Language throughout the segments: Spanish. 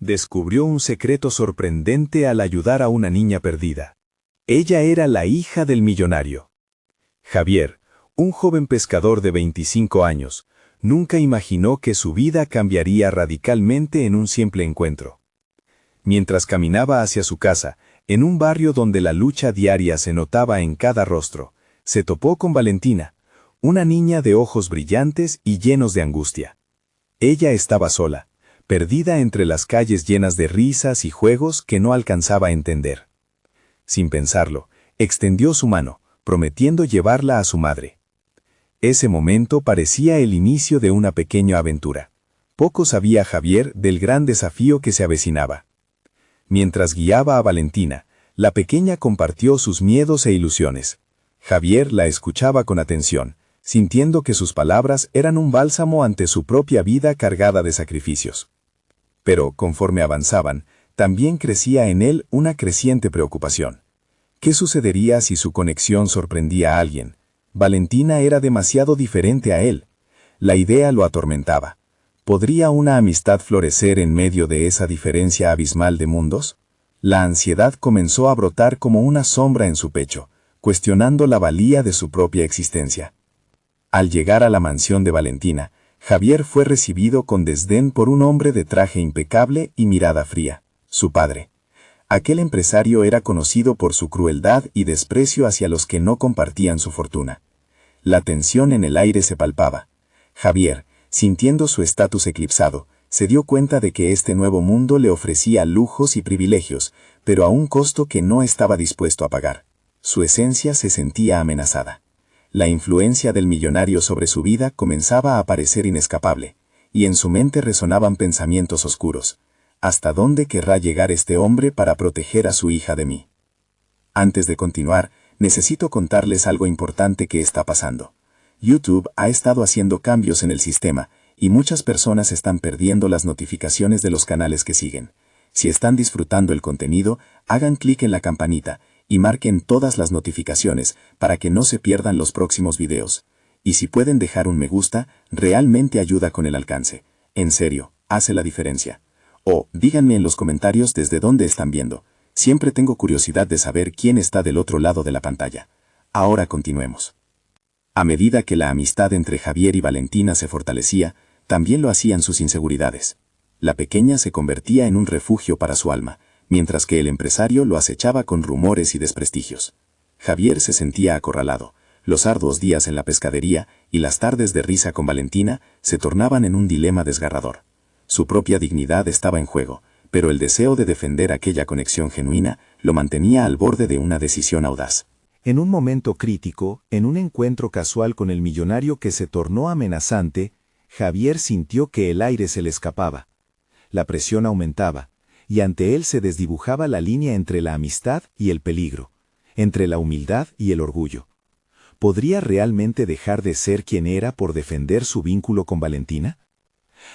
descubrió un secreto sorprendente al ayudar a una niña perdida. Ella era la hija del millonario. Javier, un joven pescador de 25 años, nunca imaginó que su vida cambiaría radicalmente en un simple encuentro. Mientras caminaba hacia su casa, en un barrio donde la lucha diaria se notaba en cada rostro, se topó con Valentina, una niña de ojos brillantes y llenos de angustia. Ella estaba sola, perdida entre las calles llenas de risas y juegos que no alcanzaba a entender. Sin pensarlo, extendió su mano, prometiendo llevarla a su madre. Ese momento parecía el inicio de una pequeña aventura. Poco sabía Javier del gran desafío que se avecinaba. Mientras guiaba a Valentina, la pequeña compartió sus miedos e ilusiones. Javier la escuchaba con atención, sintiendo que sus palabras eran un bálsamo ante su propia vida cargada de sacrificios. Pero, conforme avanzaban, también crecía en él una creciente preocupación. ¿Qué sucedería si su conexión sorprendía a alguien? Valentina era demasiado diferente a él. La idea lo atormentaba. ¿Podría una amistad florecer en medio de esa diferencia abismal de mundos? La ansiedad comenzó a brotar como una sombra en su pecho, cuestionando la valía de su propia existencia. Al llegar a la mansión de Valentina, Javier fue recibido con desdén por un hombre de traje impecable y mirada fría, su padre. Aquel empresario era conocido por su crueldad y desprecio hacia los que no compartían su fortuna. La tensión en el aire se palpaba. Javier, sintiendo su estatus eclipsado, se dio cuenta de que este nuevo mundo le ofrecía lujos y privilegios, pero a un costo que no estaba dispuesto a pagar. Su esencia se sentía amenazada. La influencia del millonario sobre su vida comenzaba a parecer inescapable, y en su mente resonaban pensamientos oscuros. ¿Hasta dónde querrá llegar este hombre para proteger a su hija de mí? Antes de continuar, necesito contarles algo importante que está pasando. YouTube ha estado haciendo cambios en el sistema, y muchas personas están perdiendo las notificaciones de los canales que siguen. Si están disfrutando el contenido, hagan clic en la campanita y marquen todas las notificaciones para que no se pierdan los próximos videos. Y si pueden dejar un me gusta, realmente ayuda con el alcance. En serio, hace la diferencia. O díganme en los comentarios desde dónde están viendo. Siempre tengo curiosidad de saber quién está del otro lado de la pantalla. Ahora continuemos. A medida que la amistad entre Javier y Valentina se fortalecía, también lo hacían sus inseguridades. La pequeña se convertía en un refugio para su alma, mientras que el empresario lo acechaba con rumores y desprestigios. Javier se sentía acorralado. Los arduos días en la pescadería y las tardes de risa con Valentina se tornaban en un dilema desgarrador. Su propia dignidad estaba en juego, pero el deseo de defender aquella conexión genuina lo mantenía al borde de una decisión audaz. En un momento crítico, en un encuentro casual con el millonario que se tornó amenazante, Javier sintió que el aire se le escapaba. La presión aumentaba, y ante él se desdibujaba la línea entre la amistad y el peligro, entre la humildad y el orgullo. ¿Podría realmente dejar de ser quien era por defender su vínculo con Valentina?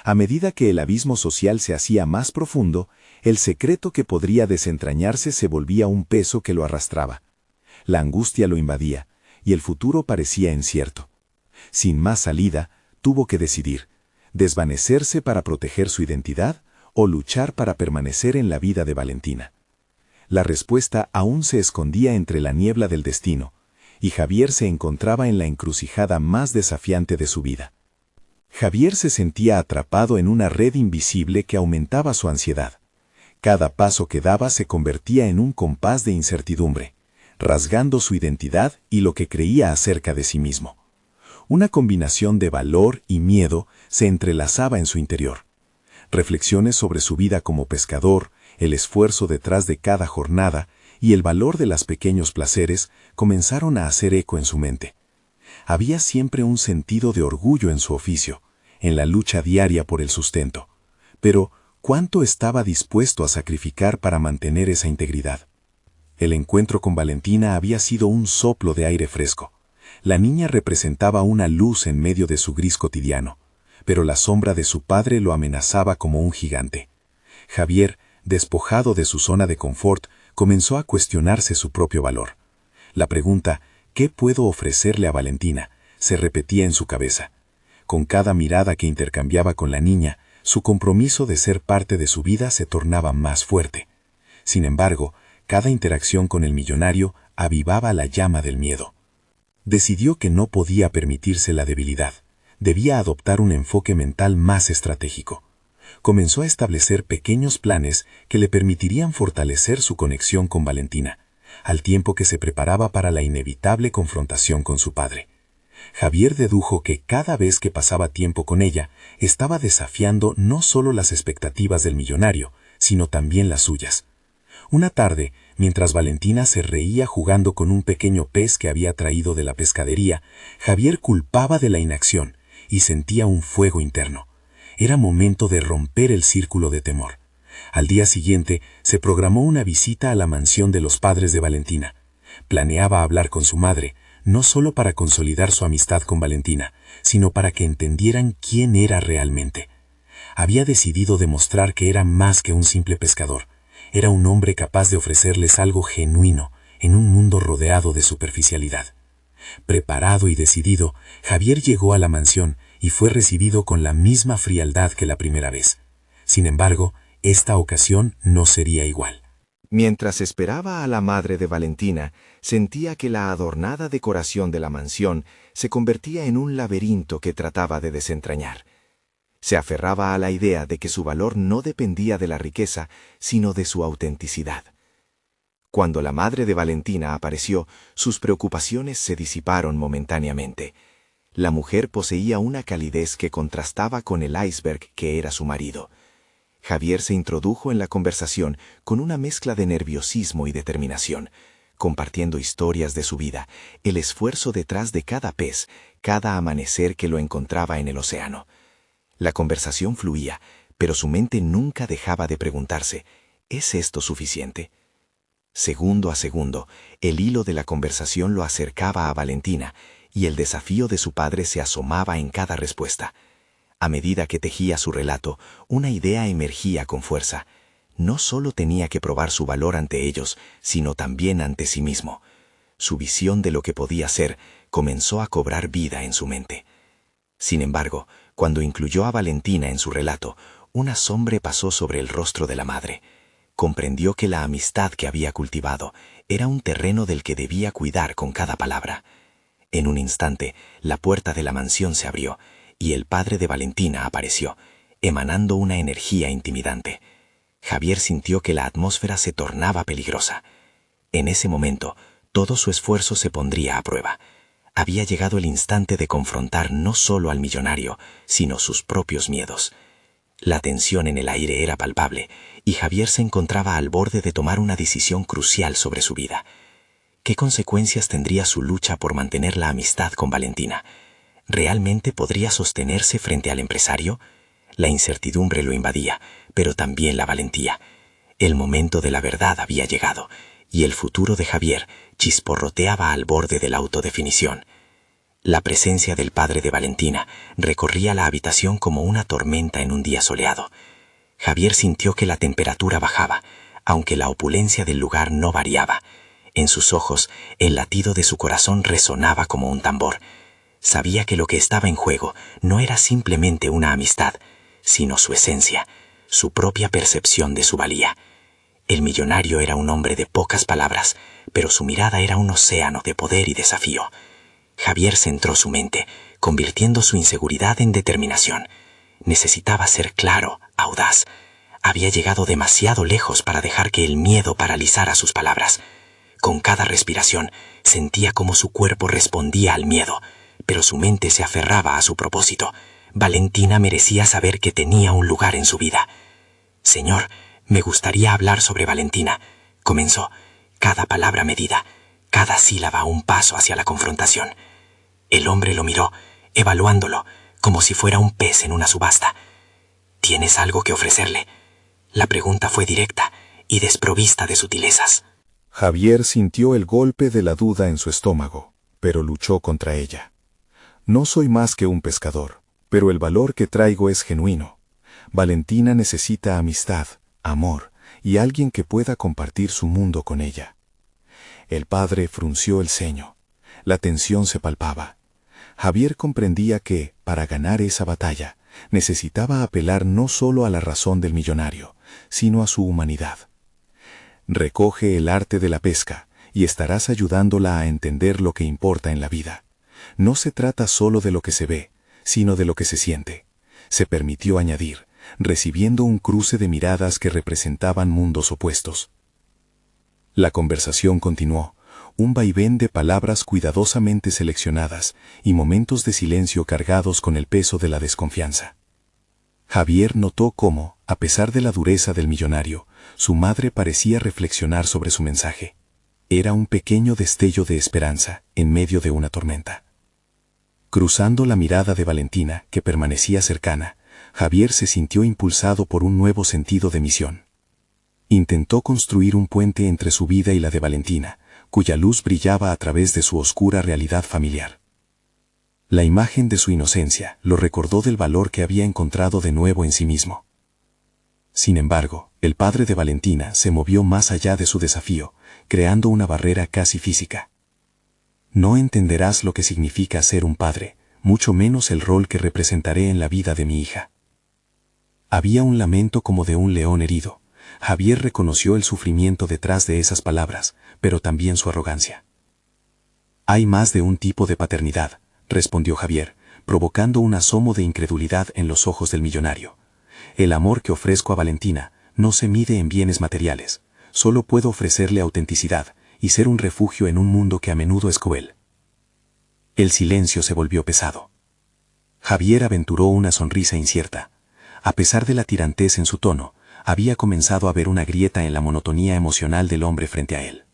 A medida que el abismo social se hacía más profundo, el secreto que podría desentrañarse se volvía un peso que lo arrastraba. La angustia lo invadía, y el futuro parecía incierto. Sin más salida, tuvo que decidir, desvanecerse para proteger su identidad o luchar para permanecer en la vida de Valentina. La respuesta aún se escondía entre la niebla del destino, y Javier se encontraba en la encrucijada más desafiante de su vida. Javier se sentía atrapado en una red invisible que aumentaba su ansiedad. Cada paso que daba se convertía en un compás de incertidumbre, rasgando su identidad y lo que creía acerca de sí mismo. Una combinación de valor y miedo se entrelazaba en su interior. Reflexiones sobre su vida como pescador, el esfuerzo detrás de cada jornada y el valor de los pequeños placeres comenzaron a hacer eco en su mente. Había siempre un sentido de orgullo en su oficio, en la lucha diaria por el sustento. Pero, ¿cuánto estaba dispuesto a sacrificar para mantener esa integridad? El encuentro con Valentina había sido un soplo de aire fresco. La niña representaba una luz en medio de su gris cotidiano, pero la sombra de su padre lo amenazaba como un gigante. Javier, despojado de su zona de confort, comenzó a cuestionarse su propio valor. La pregunta, ¿qué puedo ofrecerle a Valentina?, se repetía en su cabeza. Con cada mirada que intercambiaba con la niña, Su compromiso de ser parte de su vida se tornaba más fuerte. Sin embargo, cada interacción con el millonario avivaba la llama del miedo. Decidió que no podía permitirse la debilidad. Debía adoptar un enfoque mental más estratégico. Comenzó a establecer pequeños planes que le permitirían fortalecer su conexión con Valentina, al tiempo que se preparaba para la inevitable confrontación con su padre. Javier dedujo que cada vez que pasaba tiempo con ella, estaba desafiando no solo las expectativas del millonario, sino también las suyas. Una tarde, mientras Valentina se reía jugando con un pequeño pez que había traído de la pescadería, Javier culpaba de la inacción y sentía un fuego interno. Era momento de romper el círculo de temor. Al día siguiente, se programó una visita a la mansión de los padres de Valentina. Planeaba hablar con su madre, no solo para consolidar su amistad con Valentina, sino para que entendieran quién era realmente. Había decidido demostrar que era más que un simple pescador. Era un hombre capaz de ofrecerles algo genuino en un mundo rodeado de superficialidad. Preparado y decidido, Javier llegó a la mansión y fue recibido con la misma frialdad que la primera vez. Sin embargo, esta ocasión no sería igual. Mientras esperaba a la madre de Valentina, sentía que la adornada decoración de la mansión se convertía en un laberinto que trataba de desentrañar. Se aferraba a la idea de que su valor no dependía de la riqueza, sino de su autenticidad. Cuando la madre de Valentina apareció, sus preocupaciones se disiparon momentáneamente. La mujer poseía una calidez que contrastaba con el iceberg que era su marido. Javier se introdujo en la conversación con una mezcla de nerviosismo y determinación, compartiendo historias de su vida, el esfuerzo detrás de cada pez, cada amanecer que lo encontraba en el océano. La conversación fluía, pero su mente nunca dejaba de preguntarse, ¿es esto suficiente? Segundo a segundo, el hilo de la conversación lo acercaba a Valentina, y el desafío de su padre se asomaba en cada respuesta. A medida que tejía su relato, una idea emergía con fuerza. No solo tenía que probar su valor ante ellos, sino también ante sí mismo. Su visión de lo que podía ser comenzó a cobrar vida en su mente. Sin embargo, cuando incluyó a Valentina en su relato, una sombra pasó sobre el rostro de la madre. Comprendió que la amistad que había cultivado era un terreno del que debía cuidar con cada palabra. En un instante, la puerta de la mansión se abrió, y el padre de Valentina apareció, emanando una energía intimidante. Javier sintió que la atmósfera se tornaba peligrosa. En ese momento, todo su esfuerzo se pondría a prueba. Había llegado el instante de confrontar no solo al millonario, sino sus propios miedos. La tensión en el aire era palpable, y Javier se encontraba al borde de tomar una decisión crucial sobre su vida. ¿Qué consecuencias tendría su lucha por mantener la amistad con Valentina? ¿Realmente podría sostenerse frente al empresario? La incertidumbre lo invadía, pero también la valentía. El momento de la verdad había llegado, y el futuro de Javier chisporroteaba al borde de la autodefinición. La presencia del padre de Valentina recorría la habitación como una tormenta en un día soleado. Javier sintió que la temperatura bajaba, aunque la opulencia del lugar no variaba. En sus ojos, el latido de su corazón resonaba como un tambor. Sabía que lo que estaba en juego no era simplemente una amistad, sino su esencia, su propia percepción de su valía. El millonario era un hombre de pocas palabras, pero su mirada era un océano de poder y desafío. Javier centró su mente, convirtiendo su inseguridad en determinación. Necesitaba ser claro, audaz. Había llegado demasiado lejos para dejar que el miedo paralizara sus palabras. Con cada respiración, sentía cómo su cuerpo respondía al miedo, pero su mente se aferraba a su propósito. Valentina merecía saber que tenía un lugar en su vida. «Señor, me gustaría hablar sobre Valentina», comenzó, cada palabra medida, cada sílaba un paso hacia la confrontación. El hombre lo miró, evaluándolo, como si fuera un pez en una subasta. «¿Tienes algo que ofrecerle?». La pregunta fue directa y desprovista de sutilezas. Javier sintió el golpe de la duda en su estómago, pero luchó contra ella. «No soy más que un pescador, pero el valor que traigo es genuino. Valentina necesita amistad, amor y alguien que pueda compartir su mundo con ella». El padre frunció el ceño. La tensión se palpaba. Javier comprendía que, para ganar esa batalla, Necesitaba apelar no solo a la razón del millonario, sino a su humanidad. Recoge el arte de la pesca y estarás ayudándola a entender lo que importa en la vida. No se trata solo de lo que se ve, sino de lo que se siente. Se permitió añadir, recibiendo un cruce de miradas que representaban mundos opuestos. La conversación continuó, un vaivén de palabras cuidadosamente seleccionadas y momentos de silencio cargados con el peso de la desconfianza. Javier notó cómo, a pesar de la dureza del millonario, su madre parecía reflexionar sobre su mensaje. Era un pequeño destello de esperanza en medio de una tormenta. Cruzando la mirada de Valentina, que permanecía cercana, Javier se sintió impulsado por un nuevo sentido de misión. Intentó construir un puente entre su vida y la de Valentina, cuya luz brillaba a través de su oscura realidad familiar. La imagen de su inocencia lo recordó del valor que había encontrado de nuevo en sí mismo. Sin embargo, el padre de Valentina se movió más allá de su desafío, creando una barrera casi física. No entenderás lo que significa ser un padre, mucho menos el rol que representaré en la vida de mi hija. Había un lamento como de un león herido. Javier reconoció el sufrimiento detrás de esas palabras, pero también su arrogancia. Hay más de un tipo de paternidad, respondió Javier, provocando un asomo de incredulidad en los ojos del millonario. El amor que ofrezco a Valentina no se mide en bienes materiales, solo puedo ofrecerle autenticidad y ser un refugio en un mundo que a menudo es cruel. El silencio se volvió pesado. Javier aventuró una sonrisa incierta. A pesar de la tirantez en su tono, había comenzado a ver una grieta en la monotonía emocional del hombre frente a él.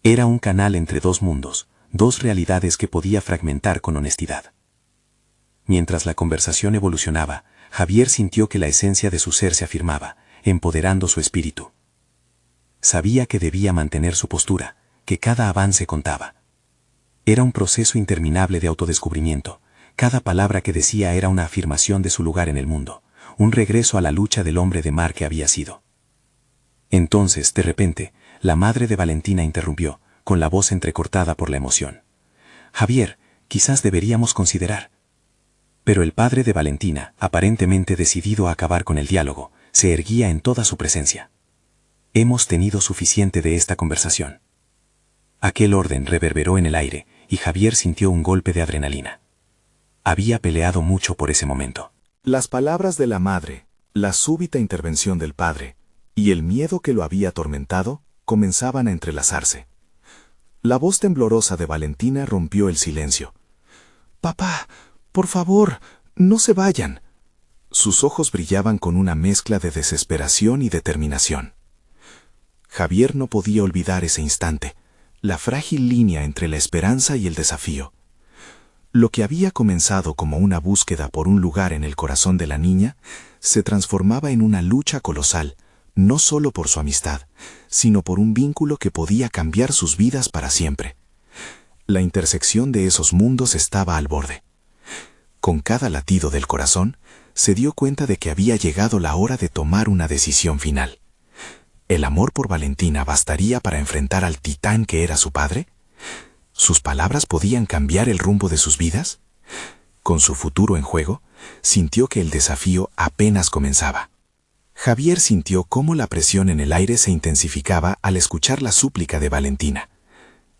Era un canal entre dos mundos, dos realidades que podía fragmentar con honestidad. Mientras la conversación evolucionaba, Javier sintió que la esencia de su ser se afirmaba, empoderando su espíritu. Sabía que debía mantener su postura, que cada avance contaba. Era un proceso interminable de autodescubrimiento. Cada palabra que decía era una afirmación de su lugar en el mundo, un regreso a la lucha del hombre de mar que había sido. Entonces, de repente, la madre de Valentina interrumpió, con la voz entrecortada por la emoción. Javier, quizás deberíamos considerar. Pero el padre de Valentina, aparentemente decidido a acabar con el diálogo, se erguía en toda su presencia. Hemos tenido suficiente de esta conversación. Aquel orden reverberó en el aire, y Javier sintió un golpe de adrenalina. Había peleado mucho por ese momento. Las palabras de la madre, la súbita intervención del padre y el miedo que lo había atormentado comenzaban a entrelazarse. La voz temblorosa de Valentina rompió el silencio. «Papá, por favor, no se vayan». Sus ojos brillaban con una mezcla de desesperación y determinación. Javier no podía olvidar ese instante, la frágil línea entre la esperanza y el desafío. Lo que había comenzado como una búsqueda por un lugar en el corazón de la niña, se transformaba en una lucha colosal, no solo por su amistad, sino por un vínculo que podía cambiar sus vidas para siempre. La intersección de esos mundos estaba al borde. Con cada latido del corazón, se dio cuenta de que había llegado la hora de tomar una decisión final. ¿El amor por Valentina bastaría para enfrentar al titán que era su padre? ¿Sus palabras podían cambiar el rumbo de sus vidas? Con su futuro en juego, sintió que el desafío apenas comenzaba. Javier sintió cómo la presión en el aire se intensificaba al escuchar la súplica de Valentina.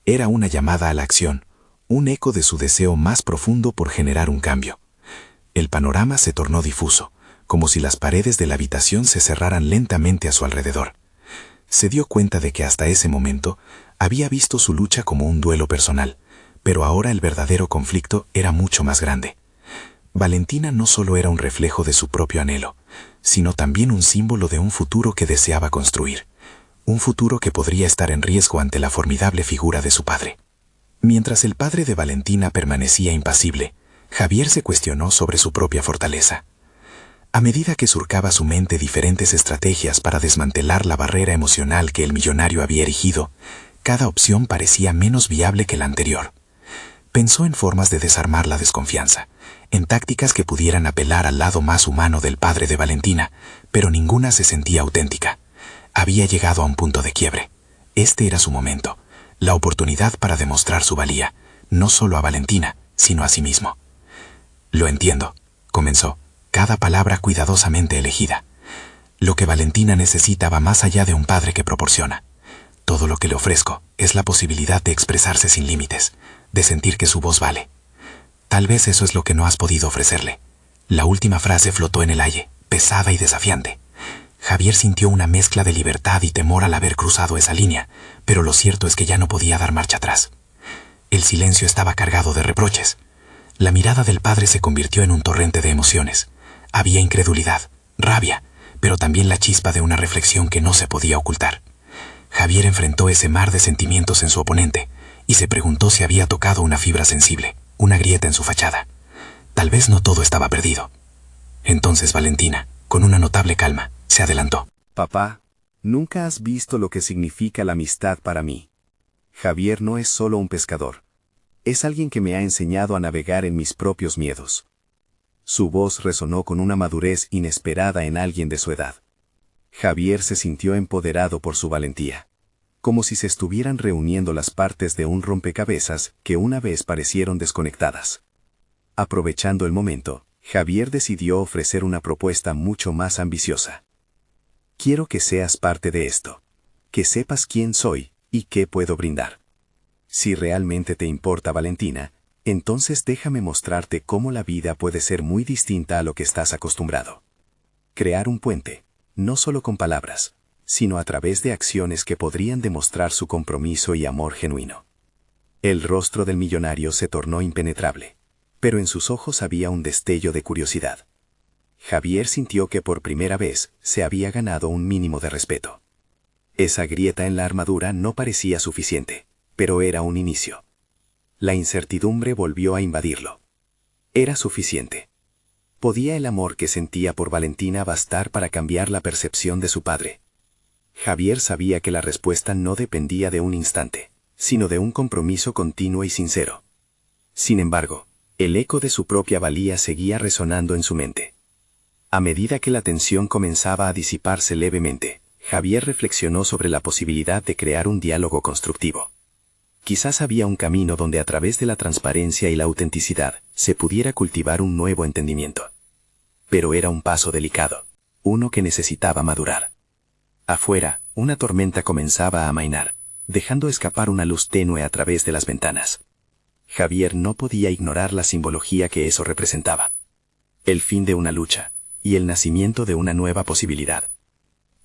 Era una llamada a la acción, un eco de su deseo más profundo por generar un cambio. El panorama se tornó difuso, como si las paredes de la habitación se cerraran lentamente a su alrededor. Se dio cuenta de que hasta ese momento había visto su lucha como un duelo personal, pero ahora el verdadero conflicto era mucho más grande. Valentina no solo era un reflejo de su propio anhelo, sino también un símbolo de un futuro que deseaba construir, un futuro que podría estar en riesgo ante la formidable figura de su padre. Mientras el padre de Valentina permanecía impasible, Javier se cuestionó sobre su propia fortaleza. A medida que surcaba su mente diferentes estrategias para desmantelar la barrera emocional que el millonario había erigido, cada opción parecía menos viable que la anterior. Pensó en formas de desarmar la desconfianza, en tácticas que pudieran apelar al lado más humano del padre de Valentina, pero ninguna se sentía auténtica. Había llegado a un punto de quiebre. Este era su momento, la oportunidad para demostrar su valía, no solo a Valentina, sino a sí mismo. «Lo entiendo», comenzó, cada palabra cuidadosamente elegida. Lo que Valentina necesita va más allá de un padre que proporciona. Todo lo que le ofrezco es la posibilidad de expresarse sin límites, de sentir que su voz vale. Tal vez eso es lo que no has podido ofrecerle. La última frase flotó en el aire, pesada y desafiante. Javier sintió una mezcla de libertad y temor al haber cruzado esa línea, pero lo cierto es que ya no podía dar marcha atrás. El silencio estaba cargado de reproches. La mirada del padre se convirtió en un torrente de emociones. Había incredulidad, rabia, pero también la chispa de una reflexión que no se podía ocultar. Javier enfrentó ese mar de sentimientos en su oponente y se preguntó si había tocado una fibra sensible, una grieta en su fachada. Tal vez no todo estaba perdido. Entonces Valentina, con una notable calma, se adelantó. Papá, nunca has visto lo que significa la amistad para mí. Javier no es solo un pescador. Es alguien que me ha enseñado a navegar en mis propios miedos. Su voz resonó con una madurez inesperada en alguien de su edad. Javier se sintió empoderado por su valentía, como si se estuvieran reuniendo las partes de un rompecabezas que una vez parecieron desconectadas. Aprovechando el momento, Javier decidió ofrecer una propuesta mucho más ambiciosa. Quiero que seas parte de esto, que sepas quién soy y qué puedo brindar. Si realmente te importa, Valentina, entonces déjame mostrarte cómo la vida puede ser muy distinta a lo que estás acostumbrado. Crear un puente, no solo con palabras, sino a través de acciones que podrían demostrar su compromiso y amor genuino. El rostro del millonario se tornó impenetrable, pero en sus ojos había un destello de curiosidad. Javier sintió que por primera vez se había ganado un mínimo de respeto. Esa grieta en la armadura no parecía suficiente, pero era un inicio. La incertidumbre volvió a invadirlo. Era suficiente. ¿Podía el amor que sentía por Valentina bastar para cambiar la percepción de su padre? Javier sabía que la respuesta no dependía de un instante, sino de un compromiso continuo y sincero. Sin embargo, el eco de su propia valía seguía resonando en su mente. A medida que la tensión comenzaba a disiparse levemente, Javier reflexionó sobre la posibilidad de crear un diálogo constructivo. Quizás había un camino donde a través de la transparencia y la autenticidad se pudiera cultivar un nuevo entendimiento. Pero era un paso delicado, uno que necesitaba madurar. Afuera, una tormenta comenzaba a amainar, dejando escapar una luz tenue a través de las ventanas. Javier no podía ignorar la simbología que eso representaba. El fin de una lucha, y el nacimiento de una nueva posibilidad.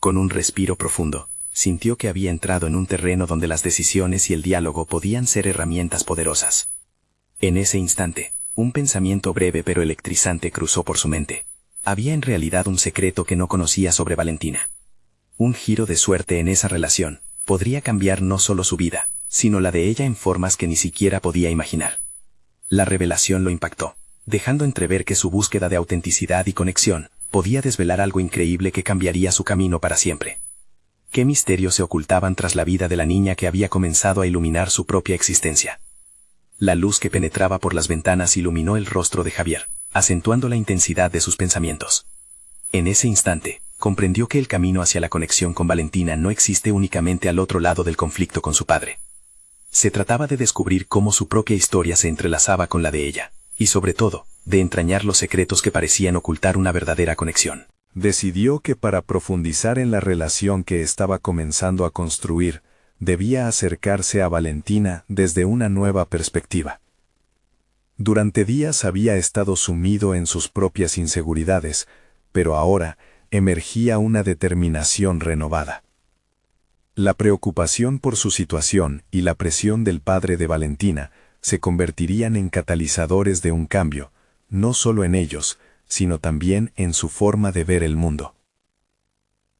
Con un respiro profundo, sintió que había entrado en un terreno donde las decisiones y el diálogo podían ser herramientas poderosas. En ese instante, un pensamiento breve pero electrizante cruzó por su mente. Había en realidad un secreto que no conocía sobre Valentina. Un giro de suerte en esa relación podría cambiar no solo su vida, sino la de ella en formas que ni siquiera podía imaginar. La revelación lo impactó, dejando entrever que su búsqueda de autenticidad y conexión podía desvelar algo increíble que cambiaría su camino para siempre. ¿Qué misterios se ocultaban tras la vida de la niña que había comenzado a iluminar su propia existencia? La luz que penetraba por las ventanas iluminó el rostro de Javier, acentuando la intensidad de sus pensamientos. En ese instante, comprendió que el camino hacia la conexión con Valentina no existe únicamente al otro lado del conflicto con su padre. Se trataba de descubrir cómo su propia historia se entrelazaba con la de ella, y sobre todo, de entrañar los secretos que parecían ocultar una verdadera conexión. Decidió que para profundizar en la relación que estaba comenzando a construir, debía acercarse a Valentina desde una nueva perspectiva. Durante días había estado sumido en sus propias inseguridades, pero ahora emergía una determinación renovada. La preocupación por su situación y la presión del padre de Valentina se convertirían en catalizadores de un cambio, no solo en ellos, sino también en su forma de ver el mundo.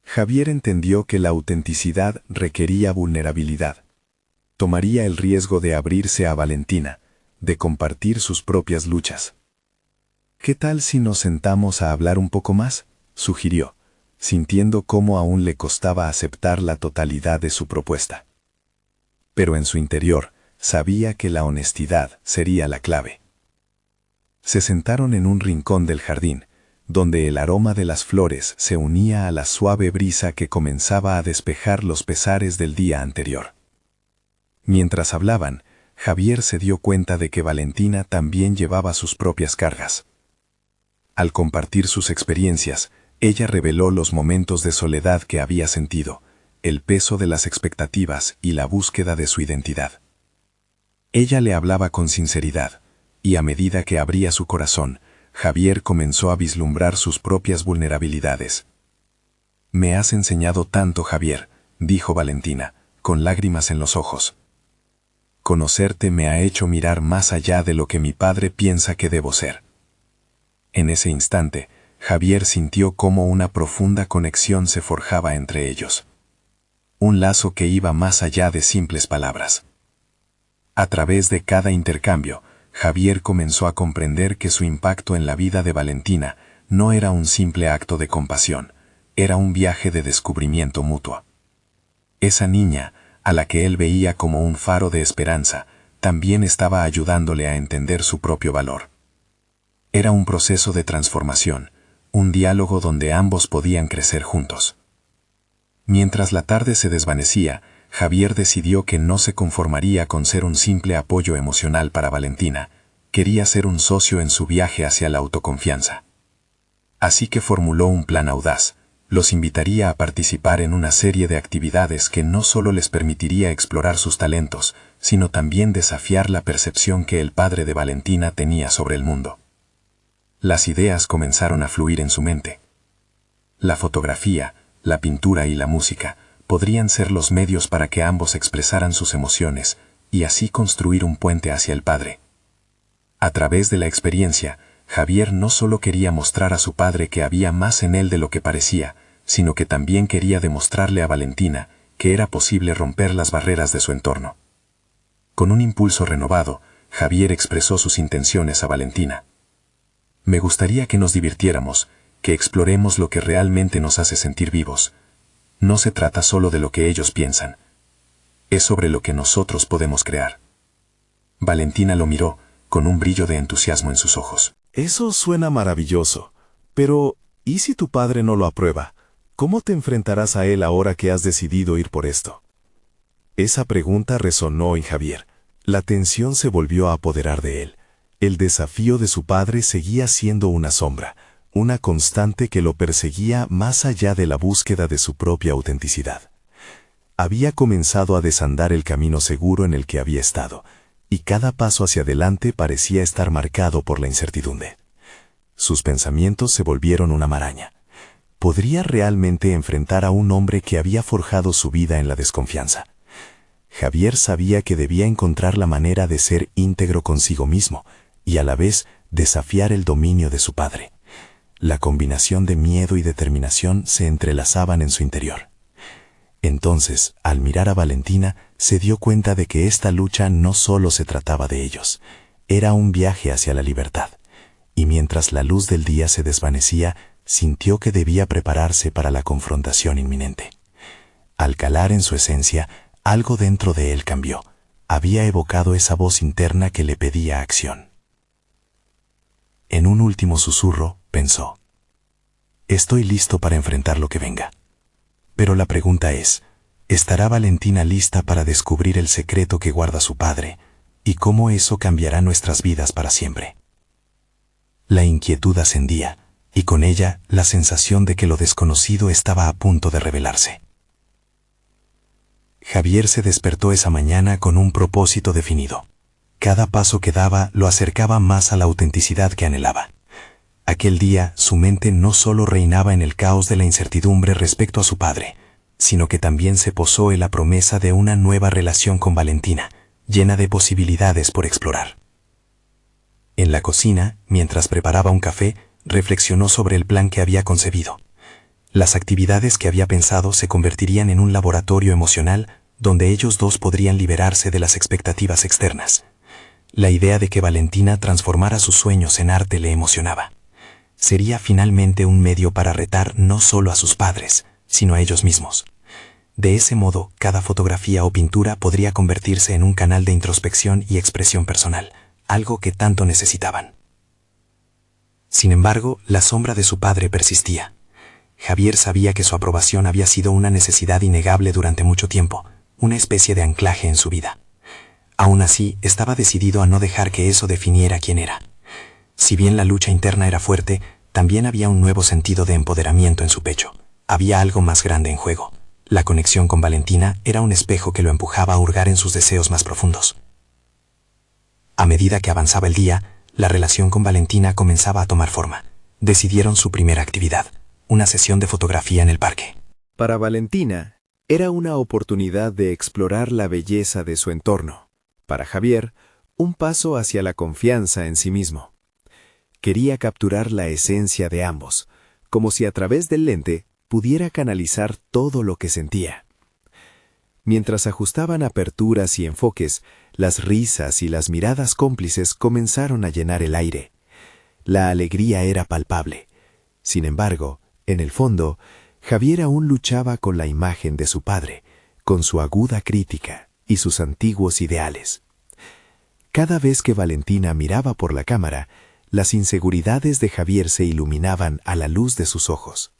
Javier entendió que la autenticidad requería vulnerabilidad. Tomaría el riesgo de abrirse a Valentina, de compartir sus propias luchas. ¿Qué tal si nos sentamos a hablar un poco más?, sugirió, sintiendo cómo aún le costaba aceptar la totalidad de su propuesta. Pero en su interior, sabía que la honestidad sería la clave. Se sentaron en un rincón del jardín, donde el aroma de las flores se unía a la suave brisa que comenzaba a despejar los pesares del día anterior. Mientras hablaban, Javier se dio cuenta de que Valentina también llevaba sus propias cargas. Al compartir sus experiencias, ella reveló los momentos de soledad que había sentido, el peso de las expectativas y la búsqueda de su identidad. Ella le hablaba con sinceridad, y a medida que abría su corazón, Javier comenzó a vislumbrar sus propias vulnerabilidades. «Me has enseñado tanto, Javier», dijo Valentina, con lágrimas en los ojos. «Conocerte me ha hecho mirar más allá de lo que mi padre piensa que debo ser». En ese instante, Javier sintió cómo una profunda conexión se forjaba entre ellos. Un lazo que iba más allá de simples palabras. A través de cada intercambio, Javier comenzó a comprender que su impacto en la vida de Valentina no era un simple acto de compasión, era un viaje de descubrimiento mutuo. Esa niña, a la que él veía como un faro de esperanza, también estaba ayudándole a entender su propio valor. Era un proceso de transformación, un diálogo donde ambos podían crecer juntos. Mientras la tarde se desvanecía, Javier decidió que no se conformaría con ser un simple apoyo emocional para Valentina, quería ser un socio en su viaje hacia la autoconfianza. Así que formuló un plan audaz, los invitaría a participar en una serie de actividades que no solo les permitiría explorar sus talentos, sino también desafiar la percepción que el padre de Valentina tenía sobre el mundo. Las ideas comenzaron a fluir en su mente. La fotografía, la pintura y la música podrían ser los medios para que ambos expresaran sus emociones y así construir un puente hacia el padre. A través de la experiencia, Javier no solo quería mostrar a su padre que había más en él de lo que parecía, sino que también quería demostrarle a Valentina que era posible romper las barreras de su entorno. Con un impulso renovado, Javier expresó sus intenciones a Valentina. «Me gustaría que nos divirtiéramos, que exploremos lo que realmente nos hace sentir vivos. No se trata solo de lo que ellos piensan. Es sobre lo que nosotros podemos crear». Valentina lo miró, con un brillo de entusiasmo en sus ojos. Eso suena maravilloso, pero ¿y si tu padre no lo aprueba? ¿Cómo te enfrentarás a él ahora que has decidido ir por esto? Esa pregunta resonó en Javier. La tensión se volvió a apoderar de él. El desafío de su padre seguía siendo una sombra, una constante que lo perseguía más allá de la búsqueda de su propia autenticidad. Había comenzado a desandar el camino seguro en el que había estado, y cada paso hacia adelante parecía estar marcado por la incertidumbre. Sus pensamientos se volvieron una maraña. ¿Podría realmente enfrentar a un hombre que había forjado su vida en la desconfianza? Javier sabía que debía encontrar la manera de ser íntegro consigo mismo y a la vez desafiar el dominio de su padre. La combinación de miedo y determinación se entrelazaban en su interior. Entonces, al mirar a Valentina, se dio cuenta de que esta lucha no solo se trataba de ellos, era un viaje hacia la libertad, y mientras la luz del día se desvanecía, sintió que debía prepararse para la confrontación inminente. Al calar en su esencia, algo dentro de él cambió, había evocado esa voz interna que le pedía acción. En un último susurro, pensó: «Estoy listo para enfrentar lo que venga». Pero la pregunta es, ¿estará Valentina lista para descubrir el secreto que guarda su padre y cómo eso cambiará nuestras vidas para siempre? La inquietud ascendía, y con ella la sensación de que lo desconocido estaba a punto de revelarse. Javier se despertó esa mañana con un propósito definido. Cada paso que daba lo acercaba más a la autenticidad que anhelaba. Aquel día su mente no solo reinaba en el caos de la incertidumbre respecto a su padre, sino que también se posó en la promesa de una nueva relación con Valentina, llena de posibilidades por explorar. En la cocina, mientras preparaba un café, reflexionó sobre el plan que había concebido. Las actividades que había pensado se convertirían en un laboratorio emocional donde ellos dos podrían liberarse de las expectativas externas. La idea de que Valentina transformara sus sueños en arte le emocionaba. Sería finalmente un medio para retar no solo a sus padres, sino a ellos mismos. De ese modo, cada fotografía o pintura podría convertirse en un canal de introspección y expresión personal, algo que tanto necesitaban. Sin embargo, la sombra de su padre persistía. Javier sabía que su aprobación había sido una necesidad innegable durante mucho tiempo, una especie de anclaje en su vida. Aún así, estaba decidido a no dejar que eso definiera quién era. Si bien la lucha interna era fuerte, también había un nuevo sentido de empoderamiento en su pecho. Había algo más grande en juego. La conexión con Valentina era un espejo que lo empujaba a hurgar en sus deseos más profundos. A medida que avanzaba el día, la relación con Valentina comenzaba a tomar forma. Decidieron su primera actividad, una sesión de fotografía en el parque. Para Valentina, era una oportunidad de explorar la belleza de su entorno. Para Javier, un paso hacia la confianza en sí mismo. Quería capturar la esencia de ambos, como si a través del lente pudiera canalizar todo lo que sentía. Mientras ajustaban aperturas y enfoques, las risas y las miradas cómplices comenzaron a llenar el aire. La alegría era palpable. Sin embargo, en el fondo, Javier aún luchaba con la imagen de su padre, con su aguda crítica y sus antiguos ideales. Cada vez que Valentina miraba por la cámara, las inseguridades de Javier se iluminaban a la luz de sus ojos.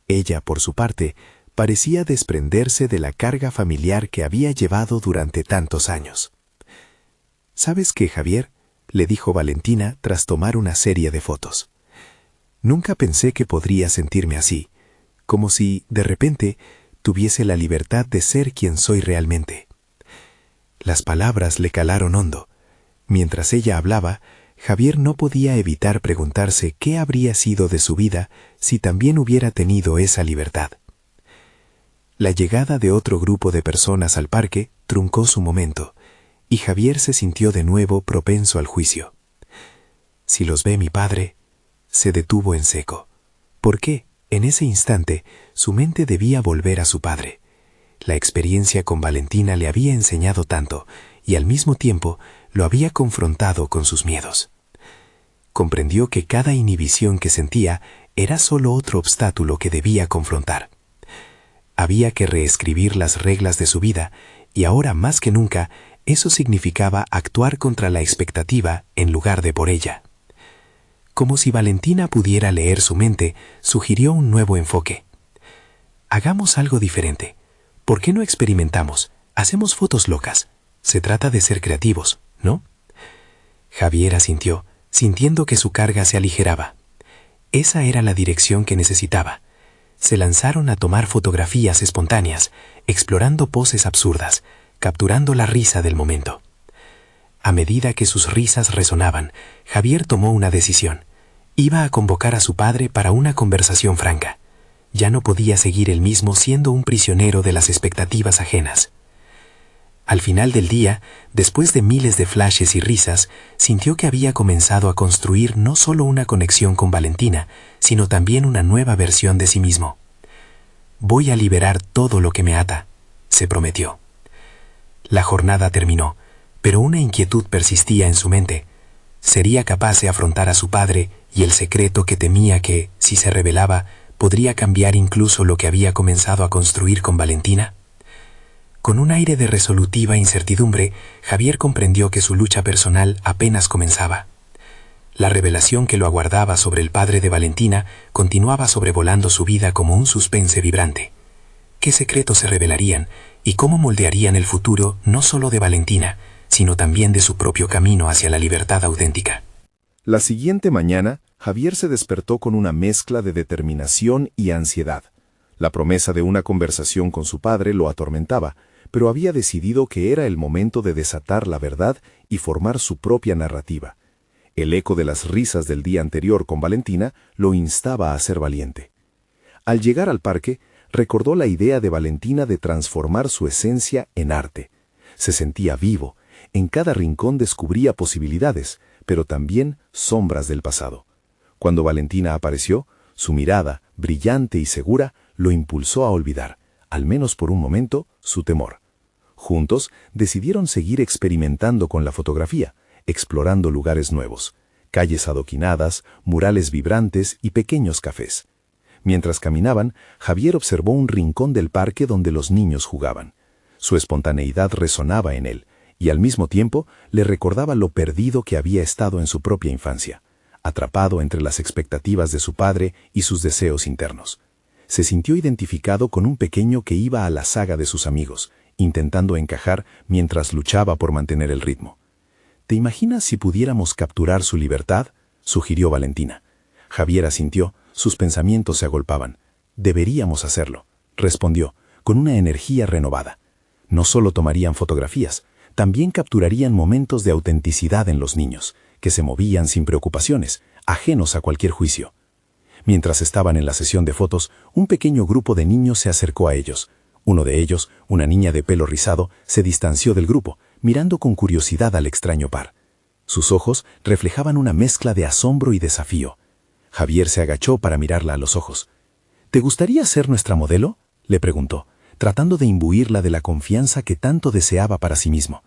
Ella, por su parte, parecía desprenderse de la carga familiar que había llevado durante tantos años. ¿Sabes qué, Javier?, le dijo Valentina tras tomar una serie de fotos. Nunca pensé que podría sentirme así, como si, de repente, tuviese la libertad de ser quien soy realmente. Las palabras le calaron hondo. Mientras ella hablaba, Javier no podía evitar preguntarse qué habría sido de su vida si también hubiera tenido esa libertad. La llegada de otro grupo de personas al parque truncó su momento, y Javier se sintió de nuevo propenso al juicio. Si los ve mi padre, se detuvo en seco. ¿Por qué? En ese instante, su mente debía volver a su padre. La experiencia con Valentina le había enseñado tanto, y al mismo tiempo lo había confrontado con sus miedos. Comprendió que cada inhibición que sentía era solo otro obstáculo que debía confrontar. Había que reescribir las reglas de su vida, y ahora más que nunca, eso significaba actuar contra la expectativa en lugar de por ella. Como si Valentina pudiera leer su mente, sugirió un nuevo enfoque. Hagamos algo diferente. ¿Por qué no experimentamos? Hacemos fotos locas. Se trata de ser creativos, ¿no? Javier asintió, sintiendo que su carga se aligeraba. Esa era la dirección que necesitaba. Se lanzaron a tomar fotografías espontáneas, explorando poses absurdas, capturando la risa del momento. A medida que sus risas resonaban, Javier tomó una decisión. Iba a convocar a su padre para una conversación franca. Ya no podía seguir él mismo siendo un prisionero de las expectativas ajenas. Al final del día, después de miles de flashes y risas, sintió que había comenzado a construir no solo una conexión con Valentina, sino también una nueva versión de sí mismo. «Voy a liberar todo lo que me ata», se prometió. La jornada terminó, pero una inquietud persistía en su mente. ¿Sería capaz de afrontar a su padre y el secreto que temía que, si se revelaba, podría cambiar incluso lo que había comenzado a construir con Valentina? Con un aire de resolutiva incertidumbre, Javier comprendió que su lucha personal apenas comenzaba. La revelación que lo aguardaba sobre el padre de Valentina continuaba sobrevolando su vida como un suspense vibrante. ¿Qué secretos se revelarían y cómo moldearían el futuro no solo de Valentina, sino también de su propio camino hacia la libertad auténtica? La siguiente mañana, Javier se despertó con una mezcla de determinación y ansiedad. La promesa de una conversación con su padre lo atormentaba, pero había decidido que era el momento de desatar la verdad y formar su propia narrativa. El eco de las risas del día anterior con Valentina lo instaba a ser valiente. Al llegar al parque, recordó la idea de Valentina de transformar su esencia en arte. Se sentía vivo, en cada rincón descubría posibilidades, pero también sombras del pasado. Cuando Valentina apareció, su mirada, brillante y segura, lo impulsó a olvidar, al menos por un momento, su temor. Juntos decidieron seguir experimentando con la fotografía, explorando lugares nuevos, calles adoquinadas, murales vibrantes y pequeños cafés. Mientras caminaban, Javier observó un rincón del parque donde los niños jugaban. Su espontaneidad resonaba en él, y al mismo tiempo le recordaba lo perdido que había estado en su propia infancia, atrapado entre las expectativas de su padre y sus deseos internos. Se sintió identificado con un pequeño que iba a la saga de sus amigos, intentando encajar mientras luchaba por mantener el ritmo. ¿Te imaginas si pudiéramos capturar su libertad?, sugirió Valentina. Javier asintió, sus pensamientos se agolpaban. Deberíamos hacerlo, respondió, con una energía renovada. No solo tomarían fotografías, también capturarían momentos de autenticidad en los niños, que se movían sin preocupaciones, ajenos a cualquier juicio. Mientras estaban en la sesión de fotos, un pequeño grupo de niños se acercó a ellos. Uno de ellos, una niña de pelo rizado, se distanció del grupo, mirando con curiosidad al extraño par. Sus ojos reflejaban una mezcla de asombro y desafío. Javier se agachó para mirarla a los ojos. ¿Te gustaría ser nuestra modelo?, le preguntó, tratando de imbuirla de la confianza que tanto deseaba para sí mismo.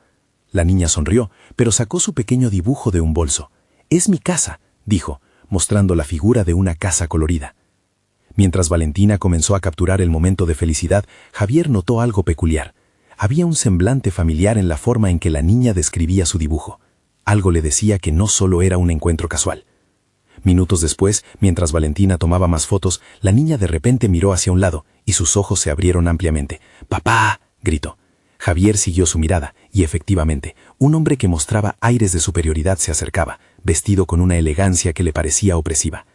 La niña sonrió, pero sacó su pequeño dibujo de un bolso. «Es mi casa», dijo, mostrando la figura de una casa colorida. Mientras Valentina comenzó a capturar el momento de felicidad, Javier notó algo peculiar. Había un semblante familiar en la forma en que la niña describía su dibujo. Algo le decía que no solo era un encuentro casual. Minutos después, mientras Valentina tomaba más fotos, la niña de repente miró hacia un lado y sus ojos se abrieron ampliamente. «¡Papá!», gritó. Javier siguió su mirada y, efectivamente, un hombre que mostraba aires de superioridad se acercaba, vestido con una elegancia que le parecía opresiva.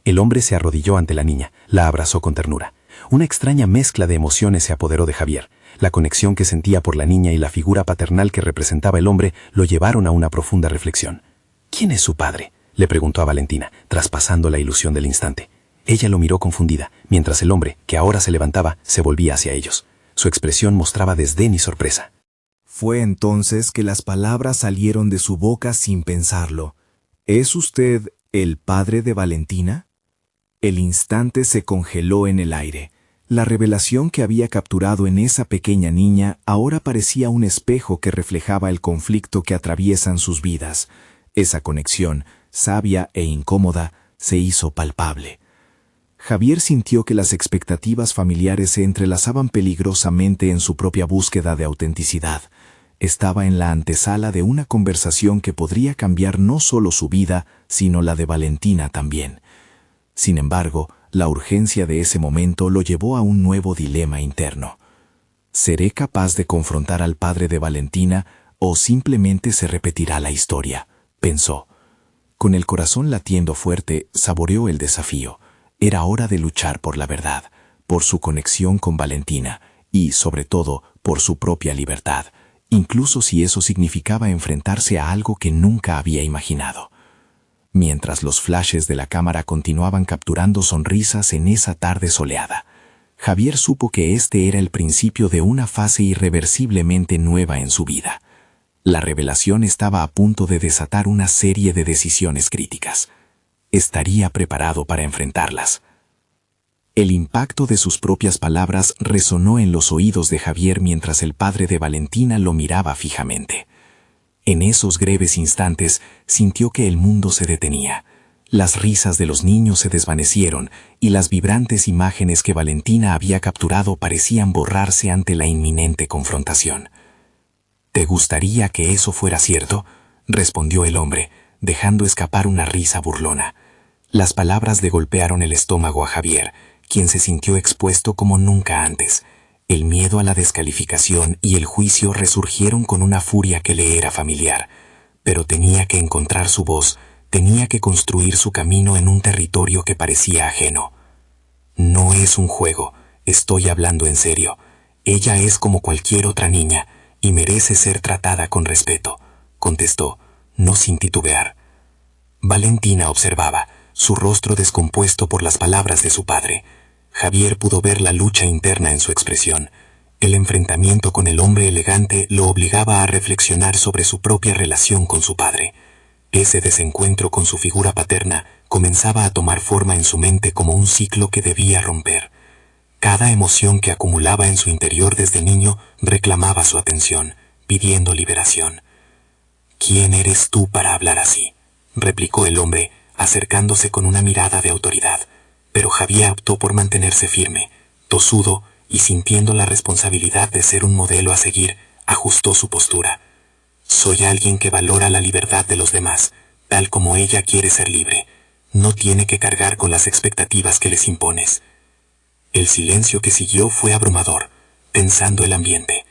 El hombre se arrodilló ante la niña, la abrazó con ternura. Una extraña mezcla de emociones se apoderó de Javier. La conexión que sentía por la niña y la figura paternal que representaba el hombre lo llevaron a una profunda reflexión. «¿Quién es su padre?», le preguntó a Valentina, traspasando la ilusión del instante. Ella lo miró confundida, mientras el hombre, que ahora se levantaba, se volvía hacia ellos. Su expresión mostraba desdén y sorpresa. Fue entonces que las palabras salieron de su boca sin pensarlo. ¿Es usted el padre de Valentina? El instante se congeló en el aire. La revelación que había capturado en esa pequeña niña ahora parecía un espejo que reflejaba el conflicto que atraviesan sus vidas. Esa conexión, sabia e incómoda, se hizo palpable. Javier sintió que las expectativas familiares se entrelazaban peligrosamente en su propia búsqueda de autenticidad. Estaba en la antesala de una conversación que podría cambiar no solo su vida, sino la de Valentina también. Sin embargo, la urgencia de ese momento lo llevó a un nuevo dilema interno. ¿Seré capaz de confrontar al padre de Valentina o simplemente se repetirá la historia?, pensó. Con el corazón latiendo fuerte, saboreó el desafío. Era hora de luchar por la verdad, por su conexión con Valentina y, sobre todo, por su propia libertad, incluso si eso significaba enfrentarse a algo que nunca había imaginado. Mientras los flashes de la cámara continuaban capturando sonrisas en esa tarde soleada, Javier supo que este era el principio de una fase irreversiblemente nueva en su vida. La revelación estaba a punto de desatar una serie de decisiones críticas. Estaría preparado para enfrentarlas. El impacto de sus propias palabras resonó en los oídos de Javier mientras el padre de Valentina lo miraba fijamente. En esos breves instantes sintió que el mundo se detenía. Las risas de los niños se desvanecieron y las vibrantes imágenes que Valentina había capturado parecían borrarse ante la inminente confrontación. «¿Te gustaría que eso fuera cierto?», respondió el hombre, dejando escapar una risa burlona. Las palabras le golpearon el estómago a Javier, quien se sintió expuesto como nunca antes. El miedo a la descalificación y el juicio resurgieron con una furia que le era familiar. Pero tenía que encontrar su voz, tenía que construir su camino en un territorio que parecía ajeno. «No es un juego, estoy hablando en serio. Ella es como cualquier otra niña y merece ser tratada con respeto», contestó, no sin titubear. Valentina observaba, su rostro descompuesto por las palabras de su padre. Javier pudo ver la lucha interna en su expresión. El enfrentamiento con el hombre elegante lo obligaba a reflexionar sobre su propia relación con su padre. Ese desencuentro con su figura paterna comenzaba a tomar forma en su mente como un ciclo que debía romper. Cada emoción que acumulaba en su interior desde niño reclamaba su atención, pidiendo liberación. «¿Quién eres tú para hablar así?», replicó el hombre, acercándose con una mirada de autoridad. Pero Javier optó por mantenerse firme, tosudo y sintiendo la responsabilidad de ser un modelo a seguir, ajustó su postura. «Soy alguien que valora la libertad de los demás, tal como ella quiere ser libre. No tiene que cargar con las expectativas que les impones». El silencio que siguió fue abrumador, tensando el ambiente.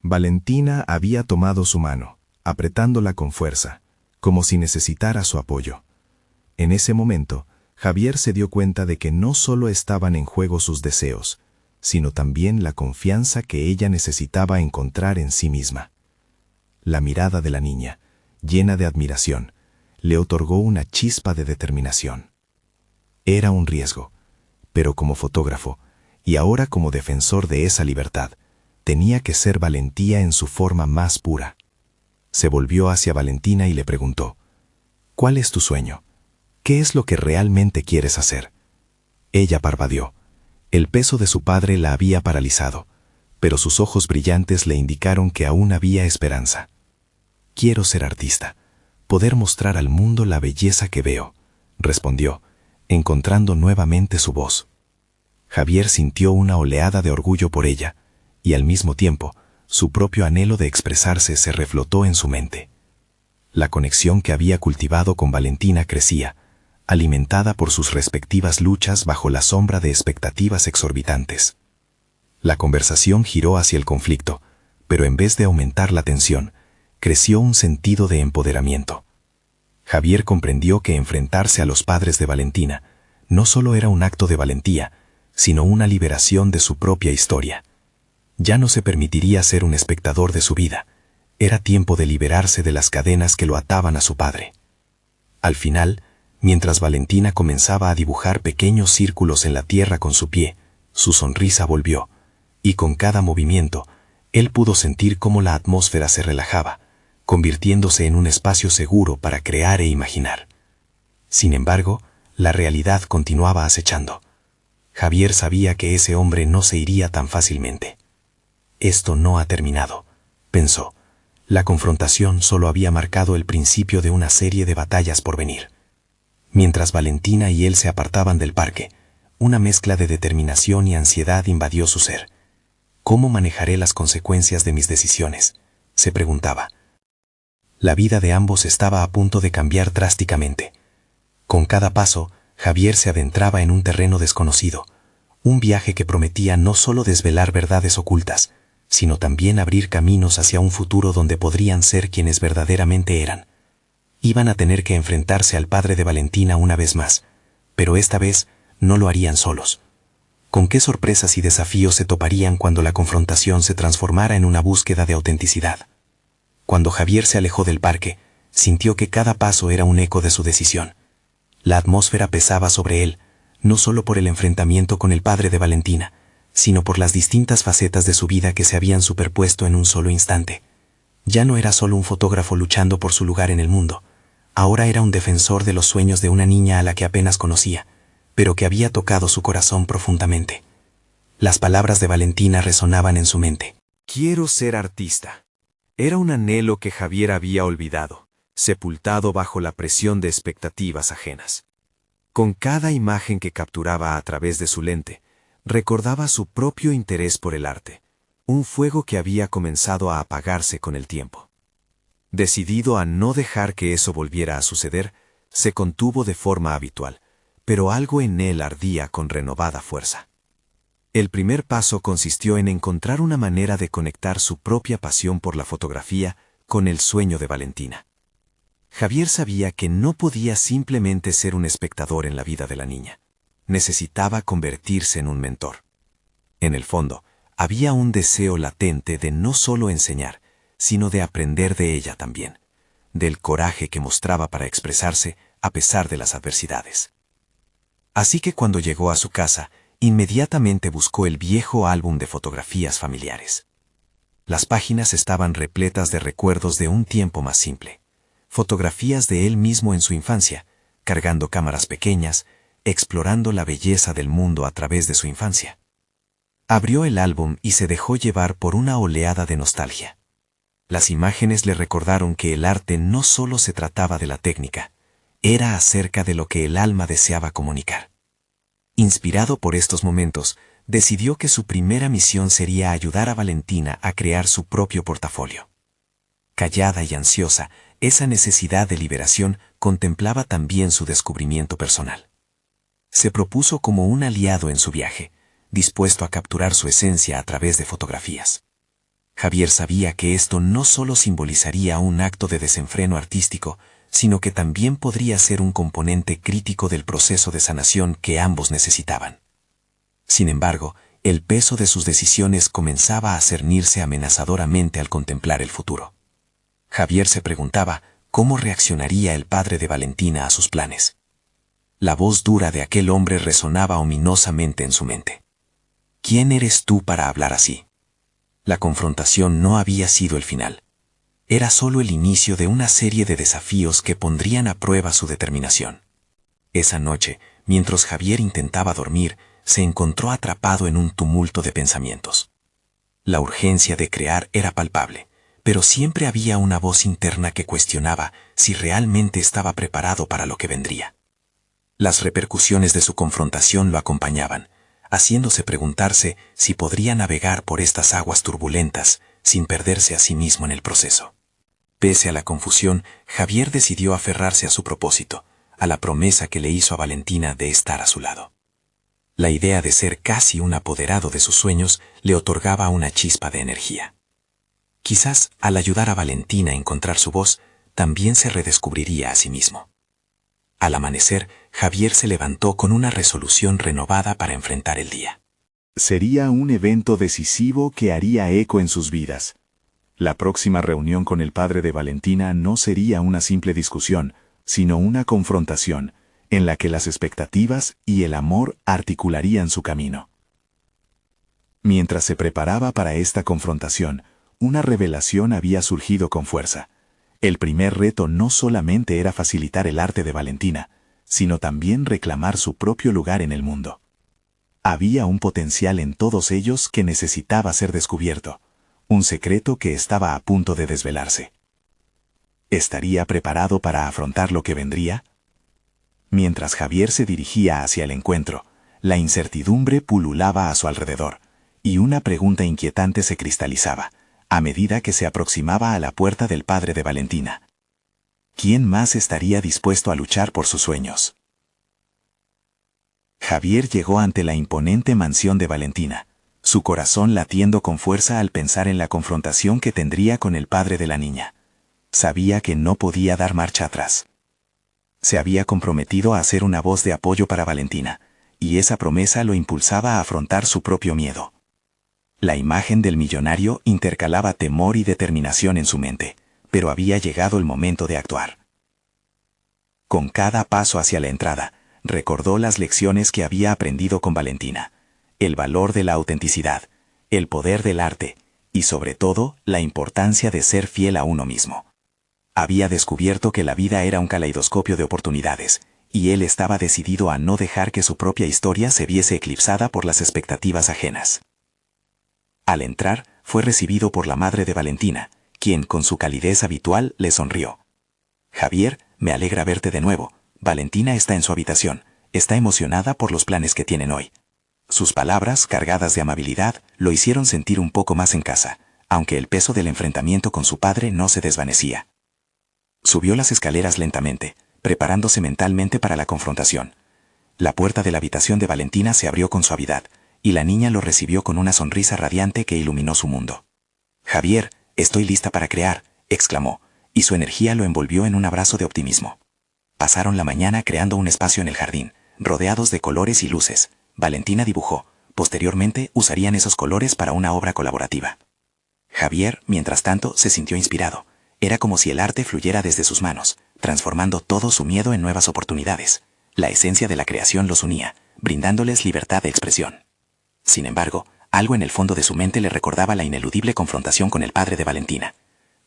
Valentina había tomado su mano, apretándola con fuerza, como si necesitara su apoyo. En ese momento, Javier se dio cuenta de que no solo estaban en juego sus deseos, sino también la confianza que ella necesitaba encontrar en sí misma. La mirada de la niña, llena de admiración, le otorgó una chispa de determinación. Era un riesgo, pero como fotógrafo, y ahora como defensor de esa libertad, tenía que ser valentía en su forma más pura. Se volvió hacia Valentina y le preguntó: ¿cuál es tu sueño? ¿Qué es lo que realmente quieres hacer? Ella parpadeó. El peso de su padre la había paralizado, pero sus ojos brillantes le indicaron que aún había esperanza. Quiero ser artista, poder mostrar al mundo la belleza que veo, respondió, encontrando nuevamente su voz. Javier sintió una oleada de orgullo por ella, y al mismo tiempo, su propio anhelo de expresarse se reflotó en su mente. La conexión que había cultivado con Valentina crecía, alimentada por sus respectivas luchas bajo la sombra de expectativas exorbitantes. La conversación giró hacia el conflicto, pero en vez de aumentar la tensión, creció un sentido de empoderamiento. Javier comprendió que enfrentarse a los padres de Valentina no solo era un acto de valentía, sino una liberación de su propia historia. Ya no se permitiría ser un espectador de su vida. Era tiempo de liberarse de las cadenas que lo ataban a su padre. Al final, mientras Valentina comenzaba a dibujar pequeños círculos en la tierra con su pie, su sonrisa volvió, y con cada movimiento, él pudo sentir cómo la atmósfera se relajaba, convirtiéndose en un espacio seguro para crear e imaginar. Sin embargo, la realidad continuaba acechando. Javier sabía que ese hombre no se iría tan fácilmente. Esto no ha terminado, pensó. La confrontación solo había marcado el principio de una serie de batallas por venir. Mientras Valentina y él se apartaban del parque, una mezcla de determinación y ansiedad invadió su ser. ¿Cómo manejaré las consecuencias de mis decisiones?, se preguntaba. La vida de ambos estaba a punto de cambiar drásticamente. Con cada paso, Javier se adentraba en un terreno desconocido, un viaje que prometía no solo desvelar verdades ocultas, sino también abrir caminos hacia un futuro donde podrían ser quienes verdaderamente eran. Iban a tener que enfrentarse al padre de Valentina una vez más, pero esta vez no lo harían solos. ¿Con qué sorpresas y desafíos se toparían cuando la confrontación se transformara en una búsqueda de autenticidad? Cuando Javier se alejó del parque, sintió que cada paso era un eco de su decisión. La atmósfera pesaba sobre él, no solo por el enfrentamiento con el padre de Valentina, sino por las distintas facetas de su vida que se habían superpuesto en un solo instante. Ya no era solo un fotógrafo luchando por su lugar en el mundo. Ahora era un defensor de los sueños de una niña a la que apenas conocía, pero que había tocado su corazón profundamente. Las palabras de Valentina resonaban en su mente. Quiero ser artista. Era un anhelo que Javier había olvidado, sepultado bajo la presión de expectativas ajenas. Con cada imagen que capturaba a través de su lente, recordaba su propio interés por el arte, un fuego que había comenzado a apagarse con el tiempo. Decidido a no dejar que eso volviera a suceder, se contuvo de forma habitual, pero algo en él ardía con renovada fuerza. El primer paso consistió en encontrar una manera de conectar su propia pasión por la fotografía con el sueño de Valentina. Javier sabía que no podía simplemente ser un espectador en la vida de la niña. Necesitaba convertirse en un mentor. En el fondo, había un deseo latente de no solo enseñar, sino de aprender de ella también, del coraje que mostraba para expresarse a pesar de las adversidades. Así que cuando llegó a su casa, inmediatamente buscó el viejo álbum de fotografías familiares. Las páginas estaban repletas de recuerdos de un tiempo más simple, fotografías de él mismo en su infancia, cargando cámaras pequeñas, explorando la belleza del mundo a través de su infancia. Abrió el álbum y se dejó llevar por una oleada de nostalgia. Las imágenes le recordaron que el arte no solo se trataba de la técnica, era acerca de lo que el alma deseaba comunicar. Inspirado por estos momentos, decidió que su primera misión sería ayudar a Valentina a crear su propio portafolio. Callada y ansiosa, esa necesidad de liberación contemplaba también su descubrimiento personal. Se propuso como un aliado en su viaje, dispuesto a capturar su esencia a través de fotografías. Javier sabía que esto no solo simbolizaría un acto de desenfreno artístico, sino que también podría ser un componente crítico del proceso de sanación que ambos necesitaban. Sin embargo, el peso de sus decisiones comenzaba a cernirse amenazadoramente al contemplar el futuro. Javier se preguntaba cómo reaccionaría el padre de Valentina a sus planes. La voz dura de aquel hombre resonaba ominosamente en su mente. ¿Quién eres tú para hablar así? La confrontación no había sido el final. Era solo el inicio de una serie de desafíos que pondrían a prueba su determinación. Esa noche, mientras Javier intentaba dormir, se encontró atrapado en un tumulto de pensamientos. La urgencia de crear era palpable, pero siempre había una voz interna que cuestionaba si realmente estaba preparado para lo que vendría. Las repercusiones de su confrontación lo acompañaban, haciéndose preguntarse si podría navegar por estas aguas turbulentas sin perderse a sí mismo en el proceso. Pese a la confusión, Javier decidió aferrarse a su propósito, a la promesa que le hizo a Valentina de estar a su lado. La idea de ser casi un apoderado de sus sueños le otorgaba una chispa de energía. Quizás, al ayudar a Valentina a encontrar su voz, también se redescubriría a sí mismo. Al amanecer, Javier se levantó con una resolución renovada para enfrentar el día. Sería un evento decisivo que haría eco en sus vidas. La próxima reunión con el padre de Valentina no sería una simple discusión, sino una confrontación, en la que las expectativas y el amor articularían su camino. Mientras se preparaba para esta confrontación, una revelación había surgido con fuerza. El primer reto no solamente era facilitar el arte de Valentina, sino también reclamar su propio lugar en el mundo. Había un potencial en todos ellos que necesitaba ser descubierto, un secreto que estaba a punto de desvelarse. ¿Estaría preparado para afrontar lo que vendría? Mientras Javier se dirigía hacia el encuentro, la incertidumbre pululaba a su alrededor, y una pregunta inquietante se cristalizaba, a medida que se aproximaba a la puerta del padre de Valentina. ¿Quién más estaría dispuesto a luchar por sus sueños? Javier llegó ante la imponente mansión de Valentina, su corazón latiendo con fuerza al pensar en la confrontación que tendría con el padre de la niña. Sabía que no podía dar marcha atrás. Se había comprometido a ser una voz de apoyo para Valentina, y esa promesa lo impulsaba a afrontar su propio miedo. La imagen del millonario intercalaba temor y determinación en su mente, pero había llegado el momento de actuar. Con cada paso hacia la entrada, recordó las lecciones que había aprendido con Valentina, el valor de la autenticidad, el poder del arte y sobre todo la importancia de ser fiel a uno mismo. Había descubierto que la vida era un caleidoscopio de oportunidades, y él estaba decidido a no dejar que su propia historia se viese eclipsada por las expectativas ajenas. Al entrar, fue recibido por la madre de Valentina, quien con su calidez habitual le sonrió. «Javier, me alegra verte de nuevo. Valentina está en su habitación, está emocionada por los planes que tienen hoy». Sus palabras, cargadas de amabilidad, lo hicieron sentir un poco más en casa, aunque el peso del enfrentamiento con su padre no se desvanecía. Subió las escaleras lentamente, preparándose mentalmente para la confrontación. La puerta de la habitación de Valentina se abrió con suavidad, y la niña lo recibió con una sonrisa radiante que iluminó su mundo. «Javier, estoy lista para crear», exclamó, y su energía lo envolvió en un abrazo de optimismo. Pasaron la mañana creando un espacio en el jardín, rodeados de colores y luces. Valentina dibujó. Posteriormente usarían esos colores para una obra colaborativa. Javier, mientras tanto, se sintió inspirado. Era como si el arte fluyera desde sus manos, transformando todo su miedo en nuevas oportunidades. La esencia de la creación los unía, brindándoles libertad de expresión. Sin embargo, algo en el fondo de su mente le recordaba la ineludible confrontación con el padre de Valentina.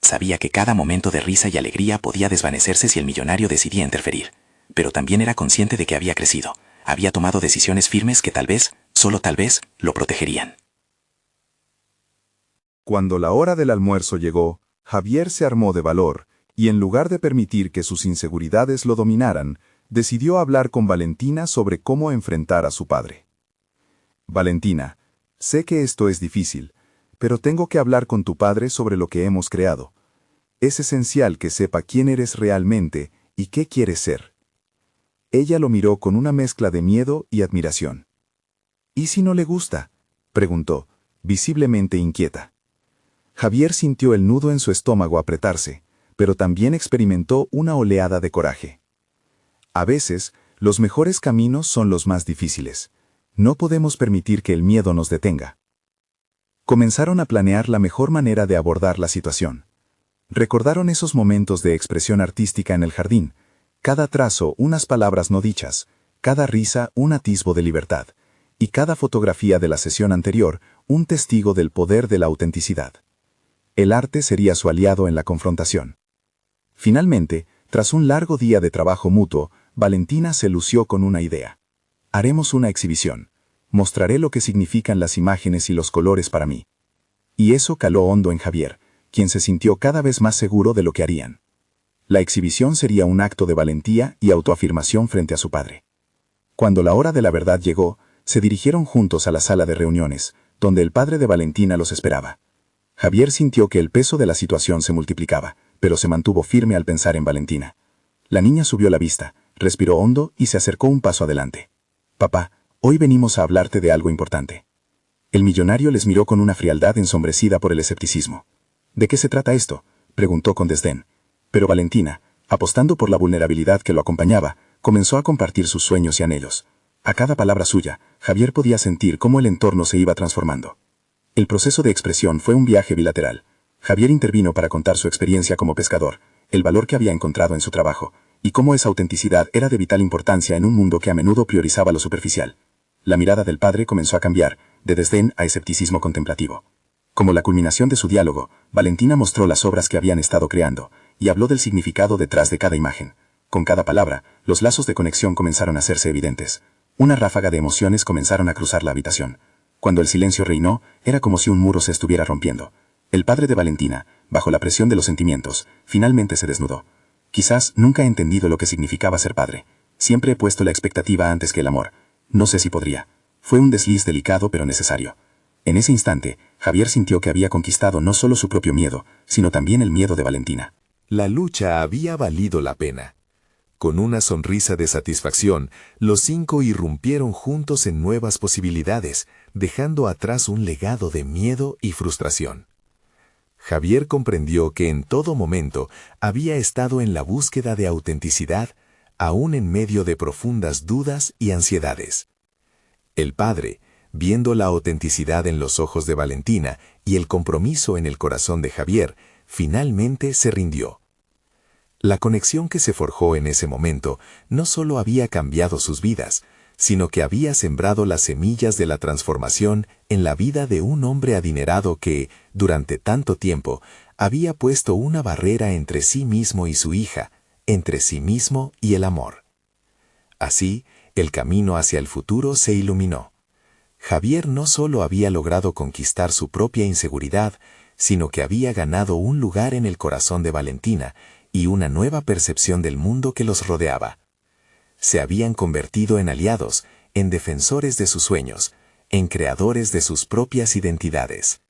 Sabía que cada momento de risa y alegría podía desvanecerse si el millonario decidía interferir, pero también era consciente de que había crecido. Había tomado decisiones firmes que tal vez, solo tal vez, lo protegerían. Cuando la hora del almuerzo llegó, Javier se armó de valor, y en lugar de permitir que sus inseguridades lo dominaran, decidió hablar con Valentina sobre cómo enfrentar a su padre. «Valentina, sé que esto es difícil, pero tengo que hablar con tu padre sobre lo que hemos creado. Es esencial que sepa quién eres realmente y qué quieres ser». Ella lo miró con una mezcla de miedo y admiración. «¿Y si no le gusta?», preguntó, visiblemente inquieta. Javier sintió el nudo en su estómago apretarse, pero también experimentó una oleada de coraje. A veces, los mejores caminos son los más difíciles. No podemos permitir que el miedo nos detenga. Comenzaron a planear la mejor manera de abordar la situación. Recordaron esos momentos de expresión artística en el jardín, cada trazo unas palabras no dichas, cada risa un atisbo de libertad, y cada fotografía de la sesión anterior un testigo del poder de la autenticidad. El arte sería su aliado en la confrontación. Finalmente, tras un largo día de trabajo mutuo, Valentina se lució con una idea. Haremos una exhibición. Mostraré lo que significan las imágenes y los colores para mí. Y eso caló hondo en Javier, quien se sintió cada vez más seguro de lo que harían. La exhibición sería un acto de valentía y autoafirmación frente a su padre. Cuando la hora de la verdad llegó, se dirigieron juntos a la sala de reuniones, donde el padre de Valentina los esperaba. Javier sintió que el peso de la situación se multiplicaba, pero se mantuvo firme al pensar en Valentina. La niña subió la vista, respiró hondo y se acercó un paso adelante. «Papá, hoy venimos a hablarte de algo importante». El millonario les miró con una frialdad ensombrecida por el escepticismo. «¿De qué se trata esto?», preguntó con desdén. Pero Valentina, apostando por la vulnerabilidad que lo acompañaba, comenzó a compartir sus sueños y anhelos. A cada palabra suya, Javier podía sentir cómo el entorno se iba transformando. El proceso de expresión fue un viaje bilateral. Javier intervino para contar su experiencia como pescador, el valor que había encontrado en su trabajo, y cómo esa autenticidad era de vital importancia en un mundo que a menudo priorizaba lo superficial. La mirada del padre comenzó a cambiar, de desdén a escepticismo contemplativo. Como la culminación de su diálogo, Valentina mostró las obras que habían estado creando, y habló del significado detrás de cada imagen. Con cada palabra, los lazos de conexión comenzaron a hacerse evidentes. Una ráfaga de emociones comenzaron a cruzar la habitación. Cuando el silencio reinó, era como si un muro se estuviera rompiendo. El padre de Valentina, bajo la presión de los sentimientos, finalmente se desnudó. Quizás nunca he entendido lo que significaba ser padre. Siempre he puesto la expectativa antes que el amor. No sé si podría. Fue un desliz delicado pero necesario. En ese instante, Javier sintió que había conquistado no solo su propio miedo, sino también el miedo de Valentina. La lucha había valido la pena. Con una sonrisa de satisfacción, los 5 irrumpieron juntos en nuevas posibilidades, dejando atrás un legado de miedo y frustración. Javier comprendió que en todo momento había estado en la búsqueda de autenticidad, aún en medio de profundas dudas y ansiedades. El padre, viendo la autenticidad en los ojos de Valentina y el compromiso en el corazón de Javier, finalmente se rindió. La conexión que se forjó en ese momento no solo había cambiado sus vidas, sino que había sembrado las semillas de la transformación en la vida de un hombre adinerado que, durante tanto tiempo, había puesto una barrera entre sí mismo y su hija, entre sí mismo y el amor. Así, el camino hacia el futuro se iluminó. Javier no solo había logrado conquistar su propia inseguridad, sino que había ganado un lugar en el corazón de Valentina y una nueva percepción del mundo que los rodeaba. Se habían convertido en aliados, en defensores de sus sueños, en creadores de sus propias identidades.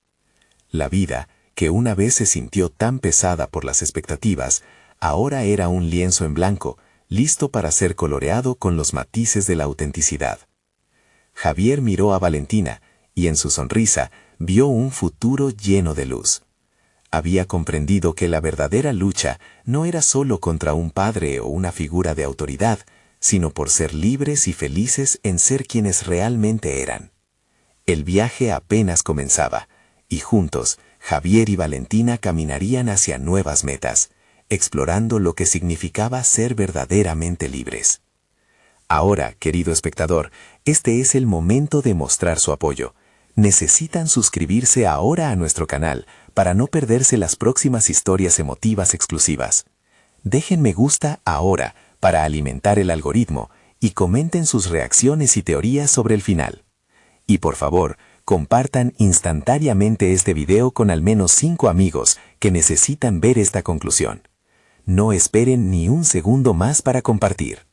La vida, que una vez se sintió tan pesada por las expectativas, ahora era un lienzo en blanco, listo para ser coloreado con los matices de la autenticidad. Javier miró a Valentina y en su sonrisa vio un futuro lleno de luz. Había comprendido que la verdadera lucha no era solo contra un padre o una figura de autoridad, sino por ser libres y felices en ser quienes realmente eran. El viaje apenas comenzaba, y juntos, Javier y Valentina caminarían hacia nuevas metas, explorando lo que significaba ser verdaderamente libres. Ahora, querido espectador, este es el momento de mostrar su apoyo. Necesitan suscribirse ahora a nuestro canal para no perderse las próximas historias emotivas exclusivas. Dejen me gusta ahora para alimentar el algoritmo y comenten sus reacciones y teorías sobre el final. Y por favor, compartan instantáneamente este video con al menos 5 amigos que necesitan ver esta conclusión. No esperen ni un segundo más para compartir.